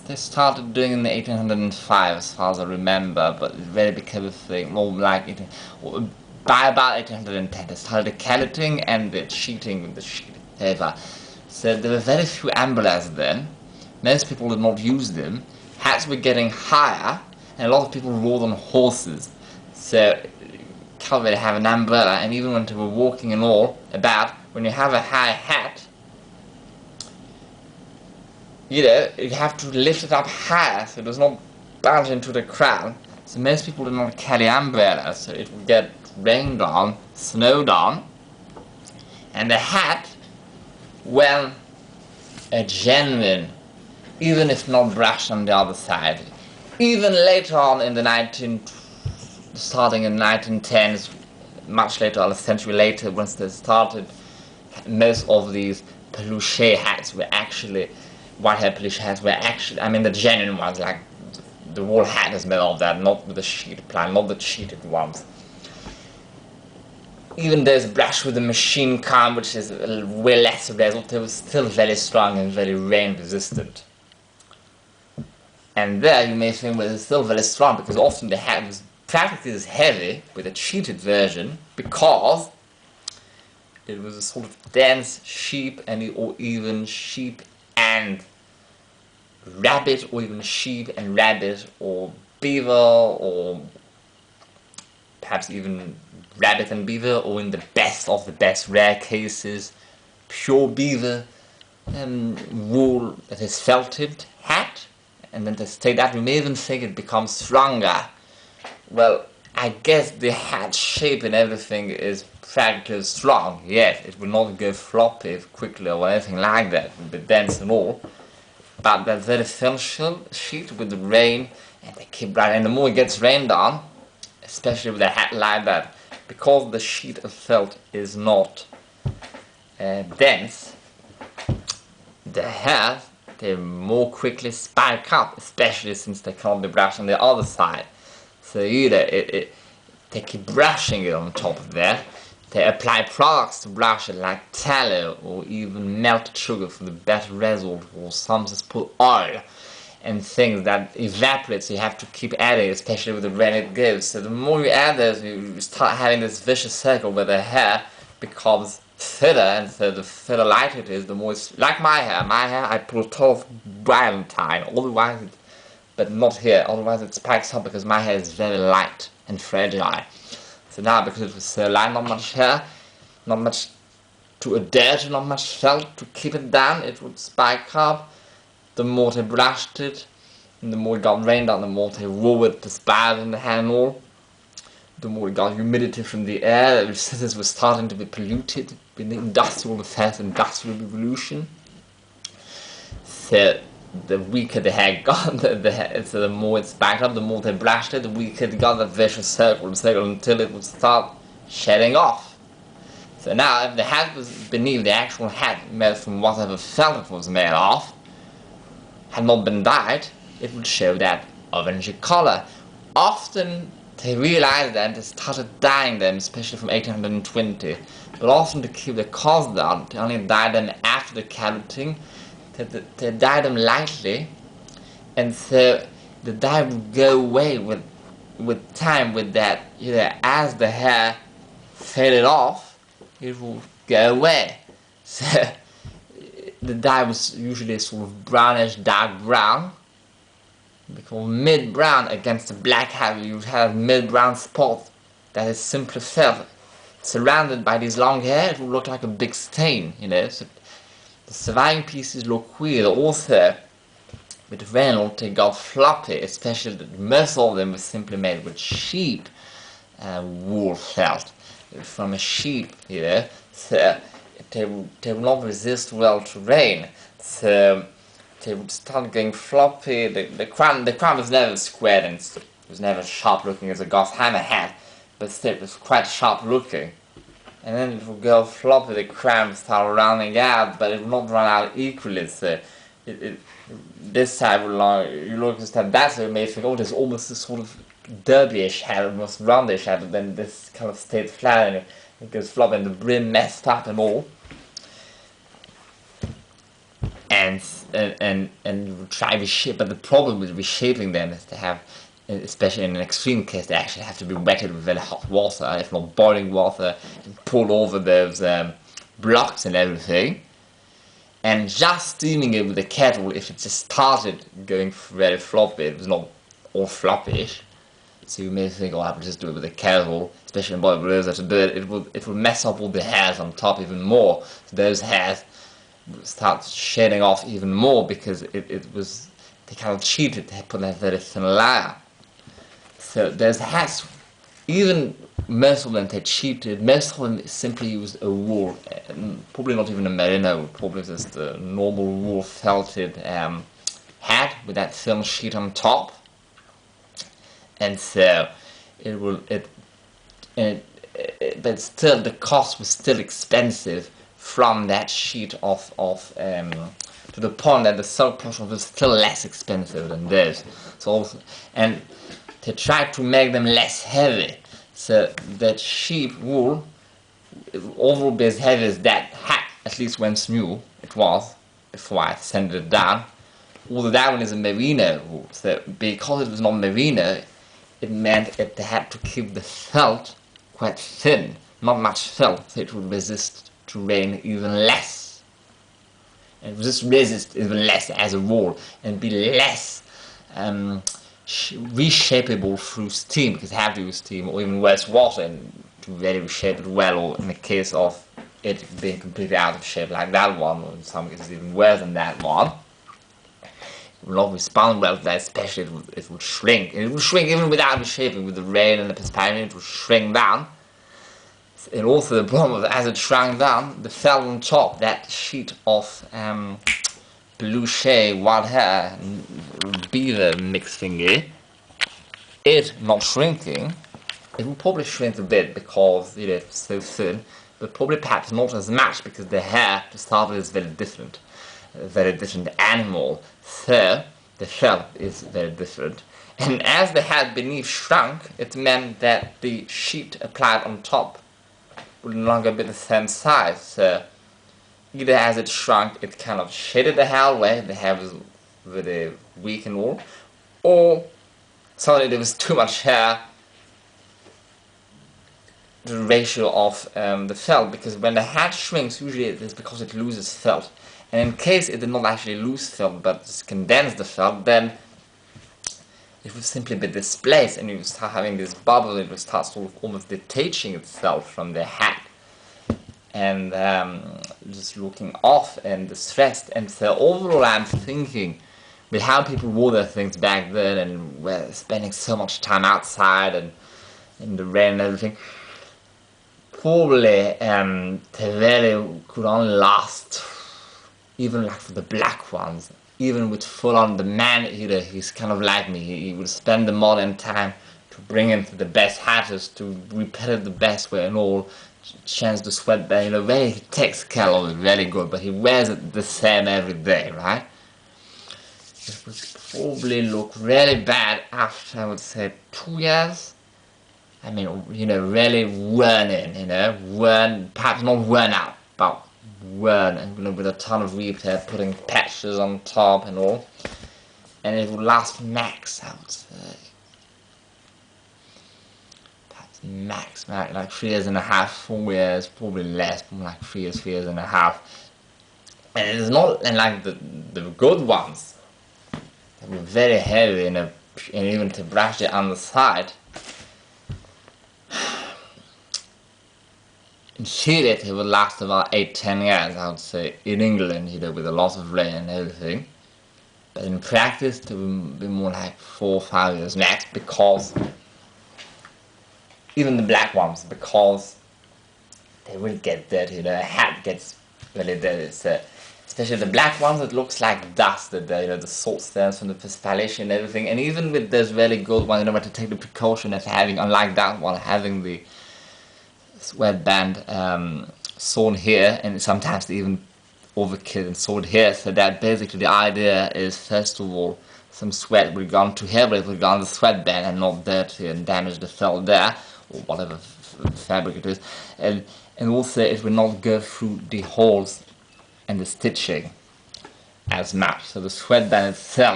They started doing in the 1805, as far as I remember, but it really became a thing more like it. By about 1810, they started the calloting and the sheeting with the sheet paper. So there were very few umbrellas then. Most people did not use them. Hats were getting higher, and a lot of people rode on horses. So you can't really have an umbrella, and even when they were walking and all about, when you have a high hat, you know, you have to lift it up higher so it does not bounce into the crowd. So most people did not carry umbrellas, so it would get rained on, snowed on, and the hat, well, a genuine, even if not brushed on the other side. Even later on in the starting in 1910s, much later, a century later, once they started, most of these peluche hats were actually, white-hair peluche hats were actually, I mean the genuine ones, like the whole hat is made of that, not with the sheet plant, not the cheated ones. Even there's brush with the machine kind, which is way less result, it was still very strong and very rain resistant. And there you may think, well, it's still very strong because often the hat was practically as heavy with a cheated version because it was a sort of dense sheep or even sheep and rabbit, or even sheep and rabbit, or beaver, or perhaps even rabbit and beaver, or in the best of the best rare cases, pure beaver wool that is felted hat. And then to say that, we may even think it becomes stronger. Well, I guess the hat shape and everything is practically strong. Yes, it will not go floppy quickly or anything like that. It will be dense and all. But that very thin sheet with the rain, and they keep running. And the more it gets rained on, especially with a hat like that, because the sheet of felt is not dense, the hair, they more quickly spike up, especially since they can't be brushed on the other side. So either they keep brushing it on top of that, they apply products to brush it like tallow or even melted sugar for the better result, or some just put oil and things that evaporate, so you have to keep adding, especially with the rain it gives. So the more you add this, you start having this vicious circle where the hair becomes thinner, and so the thinner light it is, the more it's like my hair. My hair I pull it off Valentine, otherwise but not here, otherwise it spikes up because my hair is very light and fragile. So now, because it was so light, not much hair, not much to adhere to, not much felt to keep it down, it would spike up. The more they brushed it, and the more it got rained on, the more they rubbed the spires in the hair and all, the more it got humidity from the air. The cities were starting to be polluted with the industrial revolution. So the weaker the hair got, so the more it spiked up, the more they brushed it, the weaker it got, the vicious circle until it would start shedding off. So now, if the hat was beneath the actual hat made from whatever felt it was made of, had not been dyed, it would show that orangey color. Often they realized that and they started dyeing them, especially from 1820. But often to keep the cost down, they only dyed them after the calloting. They dyed them lightly, and so the dye would go away with time. With that, as the hair faded off, it would go away. So the dye was usually sort of brownish, dark brown. Because mid-brown against the black hair, you have mid-brown spot that is simply felt. Surrounded by these long hair, it would look like a big stain, So the surviving pieces look weird. Also, with Reynolds, they got floppy, especially most of them were simply made with sheep wool felt from a sheep, So they would not resist well to rain. So they would start getting floppy. The crown was never squared and it was never sharp looking as a Gossheimer hat, but still it was quite sharp looking. And then it would go floppy, the crown would start running out, but it would not run out equally. So this side would you look at that side, you may think, oh, there's almost a sort of derbyish hat, almost roundish hat, but then this kind of stayed flat and it goes floppy and the brim messed up and all. And and try to shape. But the problem with reshaping them is to have, especially in an extreme case, they actually have to be wetted with very hot water, if not boiling water, and pull over those blocks and everything. And just steaming it with a kettle, if it just started going very floppy, it was not all floppish. So you may think, oh, I will just do it with a kettle, especially in boiled water to do it. It will mess up all the hairs on top even more. So those hairs start shedding off even more because they kind of cheated. They put a very thin layer. So those hats, even most of them they cheated. Most of them simply used a wool, probably not even a merino, probably just a normal wool felted hat with that thin sheet on top. And so but still the cost was still expensive from that sheet of to the point that the silk portion was still less expensive than this. So also, and to try to make them less heavy, so that sheep wool overall be as heavy as that hat, at least when it's new, it was before I sent it down. Although that one is a merino wool, so because it was not merino, it meant it had to keep the felt quite thin, not much felt, so it would resist to rain even less. And resist even less as a wool, and be less reshapeable through steam, because it had to use steam, or even worse, water, and to really reshape it well, or in the case of it being completely out of shape like that one, or in some cases even worse than that one. It will not respond well to that, especially it would shrink. And it would shrink even without reshaping, with the rain and the perspiration, it would shrink down. And also the problem was, as it shrunk down, the felt on top, that sheet of peluche-wild-hare beaver mix thingy, it not shrinking, it will probably shrink a bit because it's so thin, but probably perhaps not as much because the hair to start with is very different animal, so the felt is very different. And as the hair beneath shrunk, it meant that the sheet applied on top would no longer be the same size. So either as it shrunk, it kind of shaded the hair away, the hair was very weak and all, or suddenly there was too much hair, the ratio of the felt, because when the hat shrinks, usually it is because it loses felt. And in case it did not actually lose felt, but just condense the felt, then it would simply be displaced, and you would start having this bubble. It would start sort of almost detaching itself from the hat, and just looking off and distressed. And so overall, I'm thinking, with how people wore their things back then, and were spending so much time outside and in the rain and everything, probably the really could only last, even like for the black ones, even with full-on the man eater. He's kind of like me. He would spend the modern time to bring in the best hatters, to repair it the best way and all, change the sweatband, really he takes care of it really good, but he wears it the same every day, right? It would probably look really bad after, I would say, 2 years. I mean, really worn in, worn, perhaps not worn out, but worn, and with a ton of repair, putting patches on top and all. And it would last max, I would say. Perhaps max, like 3 years and a half, 4 years, probably less, probably like 3 years and a half. And it's not, and like the good ones, they were very heavy, and even to brush the underside. In Chile, it would last about 8-10 years, I would say. In England, with a lot of rain and everything. But in practice, it would be more like 4 or 5 years max, because even the black ones, because they will get dirty. The hat gets really dirty. So, especially the black ones, it looks like dust. The salt stains from the perspiration and everything. And even with those really good ones, to take the precaution of having, unlike that one, having the sweatband sewn here, and sometimes even overkill and sewn here, so that basically the idea is, first of all, some sweat will go to here, but it will go on the sweatband and not dirty and damage the felt there, or whatever fabric it is, and also it will not go through the holes and the stitching. as matte. So the sweatband itself